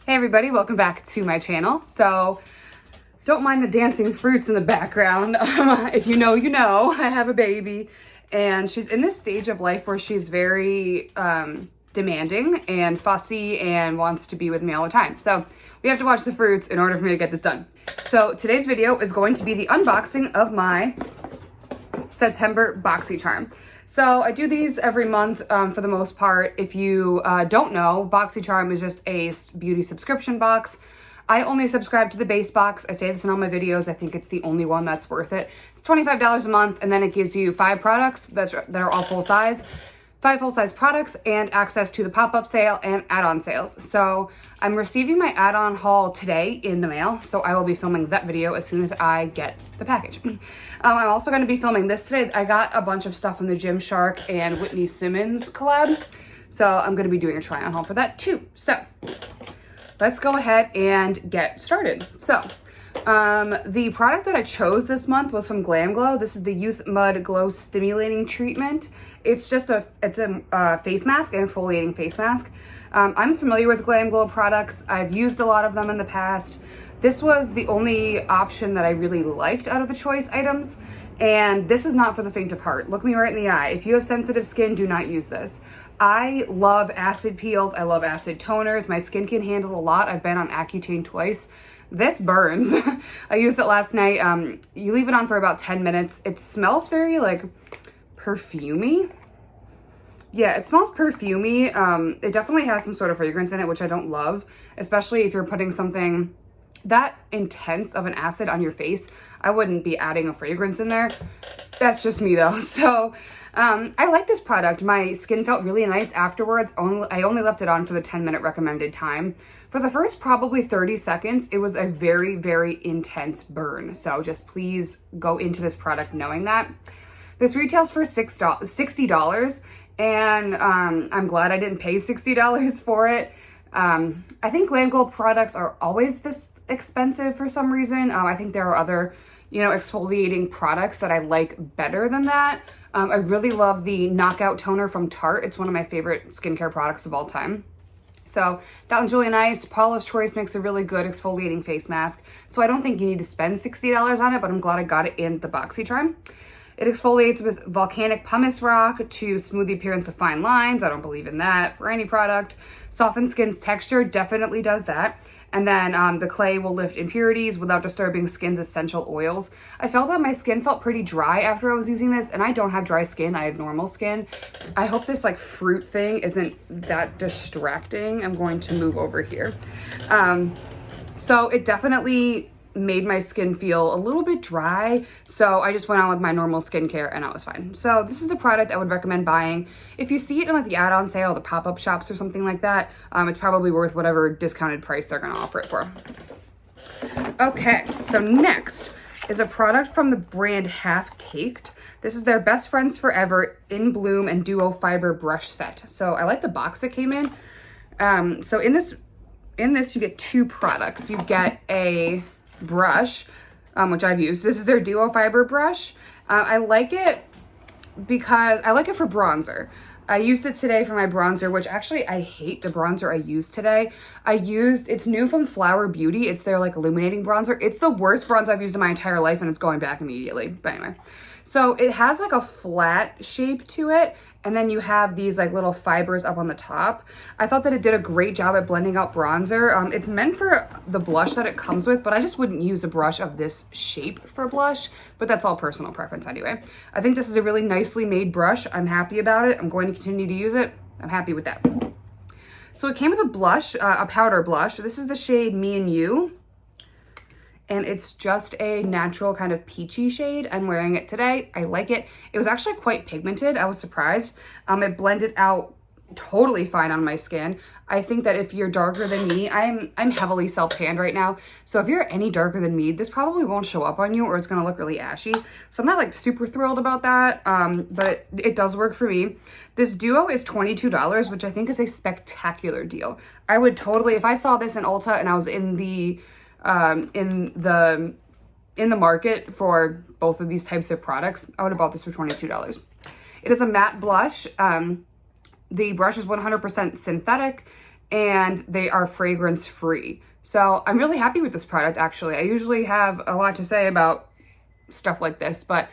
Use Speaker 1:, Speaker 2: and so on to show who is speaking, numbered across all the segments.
Speaker 1: Hey everybody, welcome back to my channel. So don't mind the dancing fruits in the background. If you know, you know. I have a baby and she's in this stage of life where she's very demanding and fussy and wants to be with me all the time. So we have to watch the fruits in order for me to get this done. So today's video is going to be the unboxing of my September Boxycharm. So I do these every month for the most part. If you don't know, Boxycharm is just a beauty subscription box. I only subscribe to the base box. I say this in all my videos. I think it's the only one that's worth it. It's $25 a month, and then it gives you 5 products that are all full size. 5 full-size products and access to the pop-up sale and add-on sales. So I'm receiving my add-on haul today in the mail, so I will be filming that video as soon as I get the package. I'm also going to be filming this today. I got a bunch of stuff from the Gymshark and Whitney Simmons collab, so I'm going to be doing a try-on haul for that too. So let's go ahead and get started. So the product that I chose this month was from Glam Glow. This is the Youth Mud Glow Stimulating Treatment. It's just a face mask, an exfoliating face mask. I'm familiar with Glam Glow products. I've used a lot of them in the past. This was the only option that I really liked out of the choice items. And this is not for the faint of heart. Look me right in the eye. If you have sensitive skin, do not use this. I love acid peels. I love acid toners. My skin can handle a lot. I've been on Accutane twice. This burns. I used it last night. You leave it on for about 10 minutes. It smells very like perfumey. Yeah, it smells perfumey. It definitely has some sort of fragrance in it, which I don't love, especially if you're putting something that intense of an acid on your face. I wouldn't be adding a fragrance in there. That's just me though. So I like this product. My skin felt really nice afterwards. I only left it on for the 10-minute recommended time. For the first probably 30 seconds, it was a very, very intense burn. So just please go into this product knowing that. This retails for $60, and I'm glad I didn't pay $60 for it. I think Glam Glow products are always this expensive for some reason. I think there are other, exfoliating products that I like better than that. I really love the Knockout Toner from Tarte. It's one of my favorite skincare products of all time. So that one's really nice. Paula's Choice makes a really good exfoliating face mask. So I don't think you need to spend $60 on it, but I'm glad I got it in the Boxycharm. It exfoliates with volcanic pumice rock to smooth the appearance of fine lines. I don't believe in that for any product. Soften skin's texture, definitely does that. And then the clay will lift impurities without disturbing skin's essential oils. I felt that my skin felt pretty dry after I was using this, and I don't have dry skin. I have normal skin. I hope this like fruit thing isn't that distracting. I'm going to move over here. So it definitely made my skin feel a little bit dry, so I just went on with my normal skincare and I was fine. So this is a product I would recommend buying. If you see it in like the add-on sale, the pop-up shops or something like that, it's probably worth whatever discounted price they're gonna offer it for. Okay, so next is a product from the brand Half Caked. This is their Best Friends Forever In Bloom and Duo Fiber Brush Set. So I like the box it came in. So in this you get 2 products. You get a brush, which I've used. This is their Duo Fiber brush. I like it because I like it for bronzer. I used it today for my bronzer, which actually I hate the bronzer I used today. It's new from Flower Beauty. It's their like illuminating bronzer. It's the worst bronzer I've used in my entire life, and it's going back immediately. But anyway, so it has like a flat shape to it, and then you have these like little fibers up on the top. I thought that it did a great job at blending out bronzer. It's meant for the blush that it comes with, but I just wouldn't use a brush of this shape for blush, but that's all personal preference anyway. I think this is a really nicely made brush. I'm happy about it. I'm going to continue to use it. I'm happy with that. So it came with a blush, a powder blush. This is the shade Me and You. And it's just a natural kind of peachy shade. I'm wearing it today. I like it. It was actually quite pigmented. I was surprised. It blended out totally fine on my skin. I think that if you're darker than me, I'm heavily self-tanned right now. So if you're any darker than me, this probably won't show up on you, or it's gonna look really ashy. So I'm not like super thrilled about that, but it does work for me. This duo is $22, which I think is a spectacular deal. I would totally, if I saw this in Ulta and I was in the market for both of these types of products, I would have bought this for $22. It is a matte blush. The brush is 100% synthetic, and they are fragrance free. So I'm really happy with this product, actually. I usually have a lot to say about stuff like this, but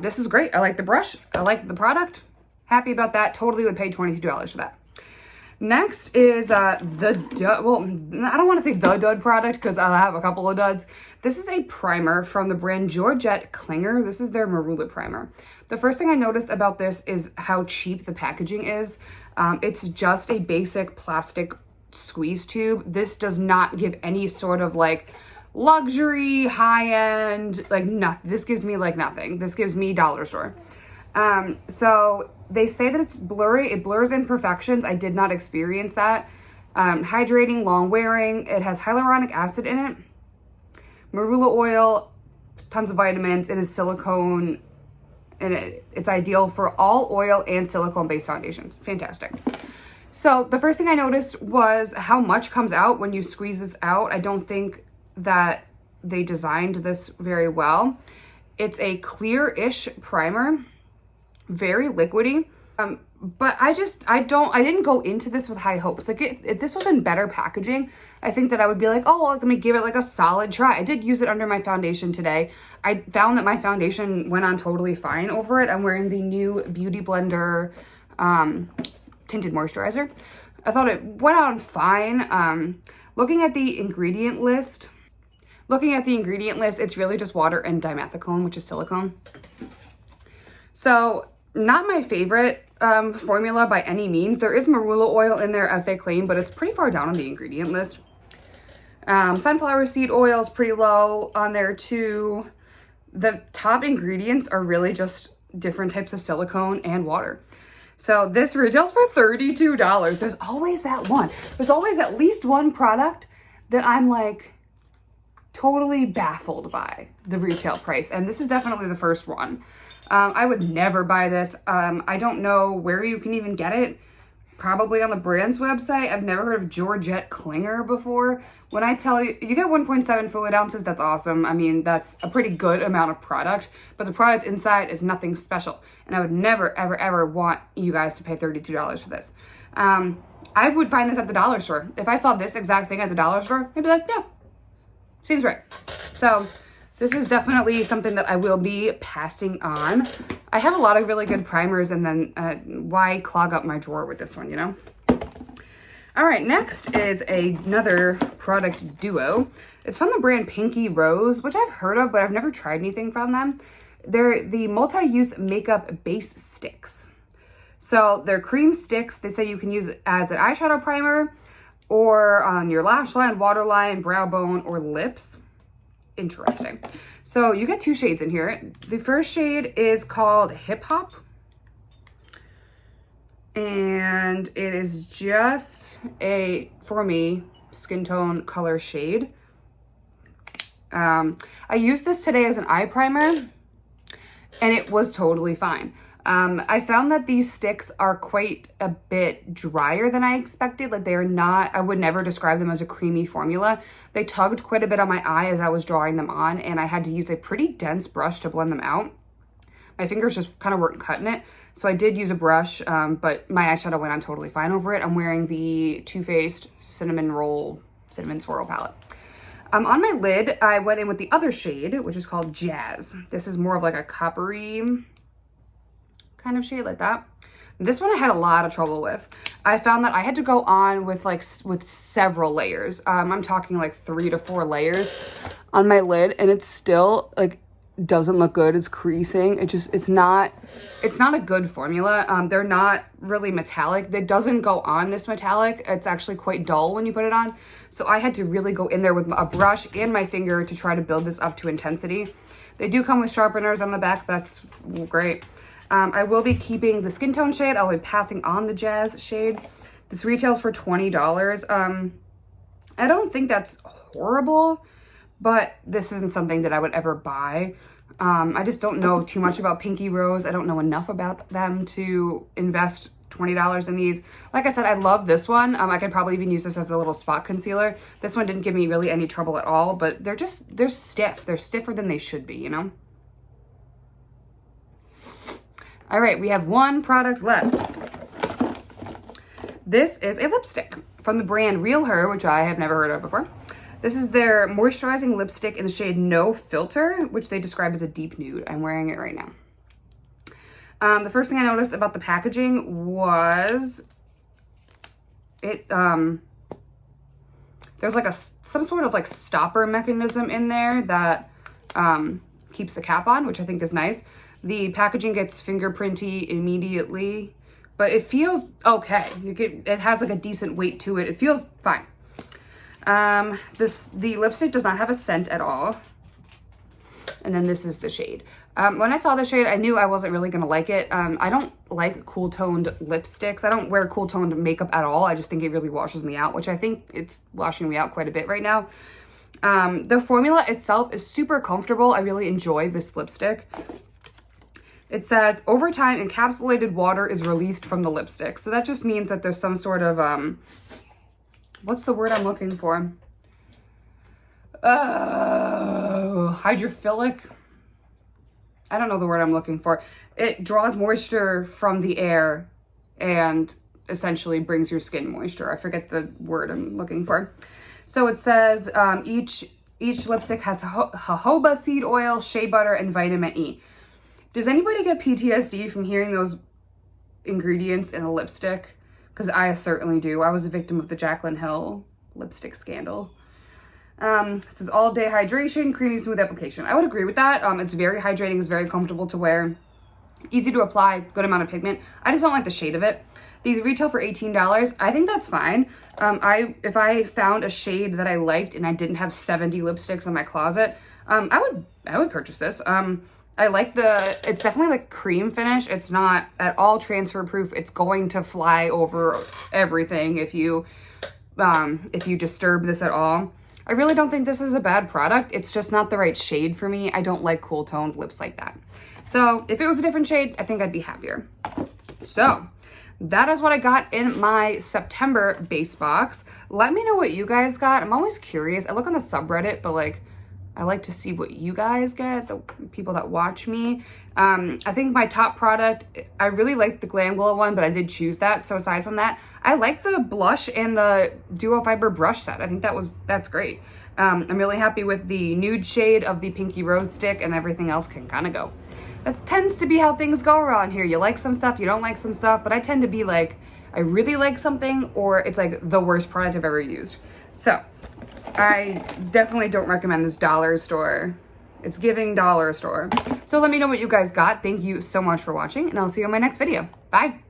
Speaker 1: this is great. I like the brush. I like the product. Happy about that. Totally would pay $22 for that. Next is the dud. Well, I don't want to say the dud product because I have a couple of duds. This is a primer from the brand Georgette Klinger. This is their Marula Primer. The first thing I noticed about this is how cheap the packaging is. It's just a basic plastic squeeze tube. This does not give any sort of like luxury, high-end, like nothing. This gives me like nothing. This gives me dollar store. So they say that it's blurry. It blurs imperfections. I did not experience that. Hydrating, long wearing. It has hyaluronic acid in it, marula oil, tons of vitamins. It is silicone, and it's ideal for all oil and silicone-based foundations. Fantastic. So the first thing I noticed was how much comes out when you squeeze this out. I don't think that they designed this very well. It's a clear-ish primer, very liquidy. But I didn't go into this with high hopes. Like if this was in better packaging, I think that I would be like, oh, well, let me give it like a solid try. I did use it under my foundation today. I found that my foundation went on totally fine over it. I'm wearing the new Beauty Blender tinted moisturizer. I thought it went on fine. Looking at the ingredient list, it's really just water and dimethicone, which is silicone. So not my favorite formula by any means. There is marula oil in there as they claim, but it's pretty far down on the ingredient list. Sunflower seed oil is pretty low on there too. The top ingredients are really just different types of silicone and water. So this retails for $32. There's always that one. There's always at least one product that I'm like totally baffled by the retail price. And this is definitely the first one. I would never buy this. I don't know where you can even get it. Probably on the brand's website. I've never heard of Georgette Klinger before. When I tell you, you get 1.7 fluid ounces, that's awesome. I mean, that's a pretty good amount of product, but the product inside is nothing special. And I would never, ever, ever want you guys to pay $32 for this. I would find this at the dollar store. If I saw this exact thing at the dollar store, I'd be like, yeah, seems right. So this is definitely something that I will be passing on. I have a lot of really good primers, and then why clog up my drawer with this one, you know? All right, next is another product duo. It's from the brand Pinky Rose, which I've heard of, but I've never tried anything from them. They're the multi-use makeup base sticks. So they're cream sticks. They say you can use it as an eyeshadow primer or on your lash line, waterline, brow bone, or lips. Interesting. So you get two shades in here. The first shade is called Hip Hop. And it is just a, for me, skin tone color shade. I used this today as an eye primer, and it was totally fine. I found that these sticks are quite a bit drier than I expected. Like, they are not, I would never describe them as a creamy formula. They tugged quite a bit on my eye as I was drawing them on, and I had to use a pretty dense brush to blend them out. My fingers just kind of weren't cutting it. So I did use a brush, but my eyeshadow went on totally fine over it. I'm wearing the Too Faced Cinnamon Swirl palette. On my lid, I went in with the other shade, which is called Jazz. This is more of like a coppery kind of shade like that. This one I had a lot of trouble with. I found that I had to go on with several layers. I'm talking like 3 to 4 layers on my lid, and it's still like doesn't look good. It's creasing. It's not a good formula. They're not really metallic. It doesn't go on this metallic. It's actually quite dull when you put it on. So I had to really go in there with a brush and my finger to try to build this up to intensity. They do come with sharpeners on the back. That's great. I will be keeping the skin tone shade. I'll be passing on the Jazz shade. This retails for $20. I don't think that's horrible, but this isn't something that I would ever buy. I just don't know too much about Pinky Rose. I don't know enough about them to invest $20 in these. Like I said, I love this one. I could probably even use this as a little spot concealer. This one didn't give me really any trouble at all, but they're stiff. They're stiffer than they should be, you know? All right, we have one product left. This is a lipstick. from the brand Real Her, which I have never heard of before. This is their moisturizing lipstick in the shade No Filter, which they describe as a deep nude. I'm wearing it right now. The first thing I noticed about the packaging was it, there's like some sort of like stopper mechanism in there that keeps the cap on, which I think is nice. The packaging gets fingerprinty immediately, but it feels okay. It has like a decent weight to it. It feels fine. The lipstick does not have a scent at all. And then this is the shade. When I saw the shade, I knew I wasn't really gonna like it. I don't like cool toned lipsticks. I don't wear cool toned makeup at all. I just think it really washes me out, which I think it's washing me out quite a bit right now. The formula itself is super comfortable. I really enjoy this lipstick. It says, over time, encapsulated water is released from the lipstick. So that just means that there's some sort of, what's the word I'm looking for? Hydrophilic? I don't know the word I'm looking for. It draws moisture from the air and essentially brings your skin moisture. I forget the word I'm looking for. So it says each lipstick has jojoba seed oil, shea butter, and vitamin E. Does anybody get PTSD from hearing those ingredients in a lipstick? Because I certainly do. I was a victim of the Jaclyn Hill lipstick scandal. This is all day hydration, creamy smooth application. I would agree with that. It's very hydrating, it's very comfortable to wear, easy to apply, good amount of pigment. I just don't like the shade of it. These retail for $18. I think that's fine. If I found a shade that I liked and I didn't have 70 lipsticks in my closet, I would purchase this. I like it's definitely like cream finish. It's not at all transfer proof. It's going to fly over everything if you disturb this at all. I really don't think this is a bad product. It's just not the right shade for me. I don't like cool toned lips like that. So if it was a different shade, I think I'd be happier. So that is what I got in my September base box. Let me know what you guys got. I'm always curious. I look on the subreddit, but like, I like to see what you guys get, the people that watch me. I think my top product, I really like the Glam Glow one, but I did choose that. So aside from that, I like the blush and the Duo Fiber brush set. I think that's great. I'm really happy with the nude shade of the Pinky Rose stick, and everything else can kind of go. That tends to be how things go around here. You like some stuff, you don't like some stuff, but I tend to be like, I really like something, or it's like the worst product I've ever used. So I definitely don't recommend this dollar store. It's giving dollar store. So let me know what you guys got. Thank you so much for watching, and I'll see you in my next video. Bye.